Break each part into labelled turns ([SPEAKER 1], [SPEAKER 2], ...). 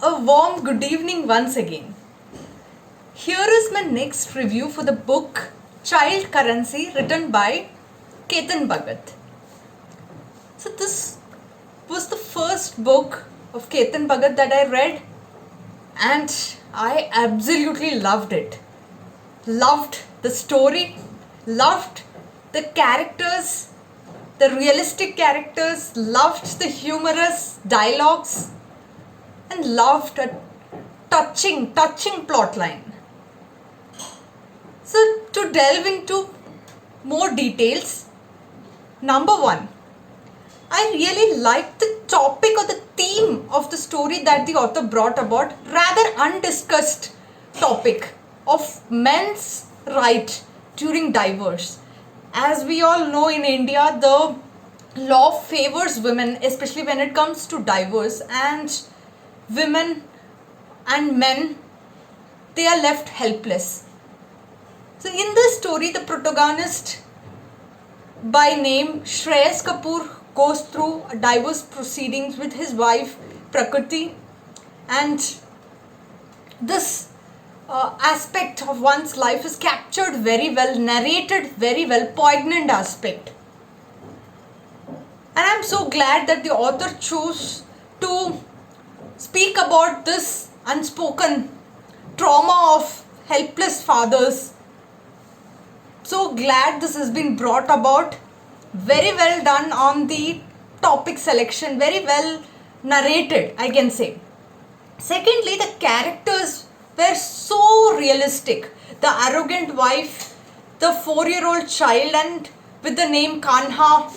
[SPEAKER 1] A warm good evening once again. Here is my next review for the book Child Currency, written by Ketan Bhagat. So this was the first book of Ketan Bhagat that I read and I absolutely loved it. Loved the story, loved the characters, the realistic characters, loved the humorous dialogues, and loved a touching plotline. So to delve into more details, number one, I really liked the topic or the theme of the story that the author brought about, rather undiscussed topic of men's right during divorce. As we all know, in India, the law favors women, especially when it comes to divorce, and women and men, they are left helpless. So in this story, the protagonist by name Shreyas Kapoor goes through divorce proceedings with his wife Prakriti, and this aspect of one's life is captured very well, narrated very well, poignant aspect. And I'm so glad that the author chose to speak about this unspoken trauma of helpless fathers. So glad this has been brought about. Very well done on the topic selection, very well narrated, I can say. Secondly, the characters were so realistic. The arrogant wife, the 4-year-old child, and with the name Kanha.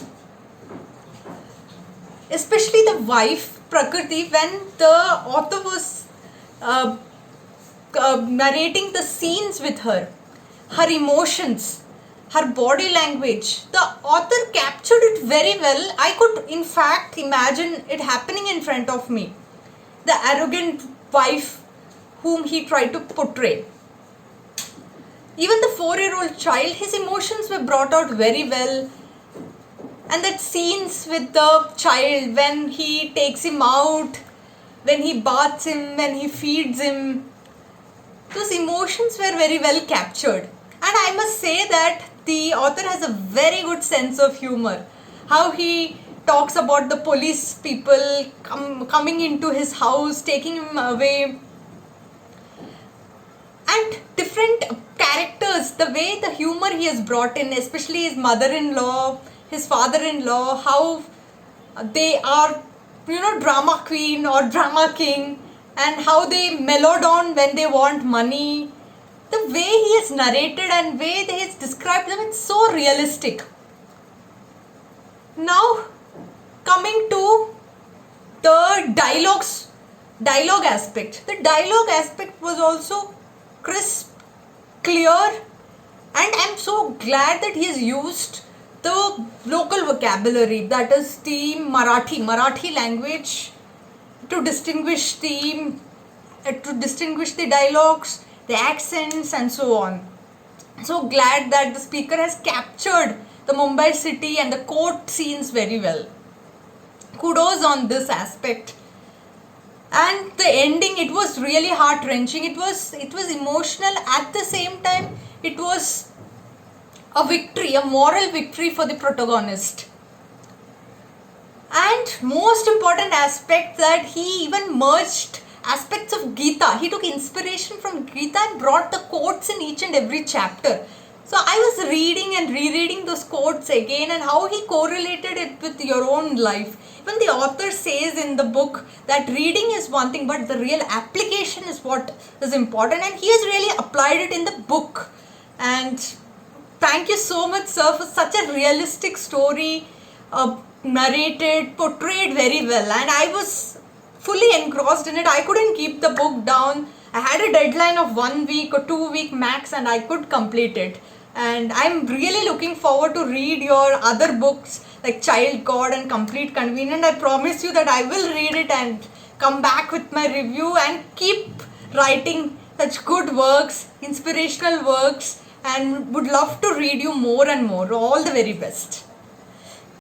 [SPEAKER 1] Especially the wife, Prakriti, when the author was narrating the scenes with her emotions, her body language, the author captured it very well. I could in fact imagine it happening in front of me. The arrogant wife whom he tried to portray. Even the 4-year-old child, his emotions were brought out very well. And that scenes with the child when he takes him out, when he baths him, when he feeds him, those emotions were very well captured. And I must say that the author has a very good sense of humor. How he talks about the police people coming into his house, taking him away. And different characters, the way the humor he has brought in, especially his mother-in-law, his father-in-law, how they are, drama queen or drama king, and how they mellow down when they want money. The way he has narrated and way he has described them, it's so realistic. Now, coming to the dialogue aspect. The dialogue aspect was also crisp, clear, and I'm so glad that he has used the local vocabulary, that is the Marathi language, to distinguish the dialogues, the accents, and so on. So glad that the speaker has captured the Mumbai city and the court scenes very well. Kudos on this aspect. And the ending, it was really heart-wrenching. It was emotional. At the same time, it was a victory, a moral victory for the protagonist. And most important aspect, that he even merged aspects of Gita. He took inspiration from Gita and brought the quotes in each and every chapter. So I was reading and rereading those quotes again, and how he correlated it with your own life. Even the author says in the book that reading is one thing, but the real application is what is important, and he has really applied it in the book. And thank you so much, sir, for such a realistic story, narrated, portrayed very well. And I was fully engrossed in it. I couldn't keep the book down. I had a deadline of 1 week or 2 week max, and I could complete it. And I'm really looking forward to read your other books like Child God and Complete Convenient. I promise you that I will read it and come back with my review and keep writing such good works, inspirational works, and would love to read you more and more. All the very best.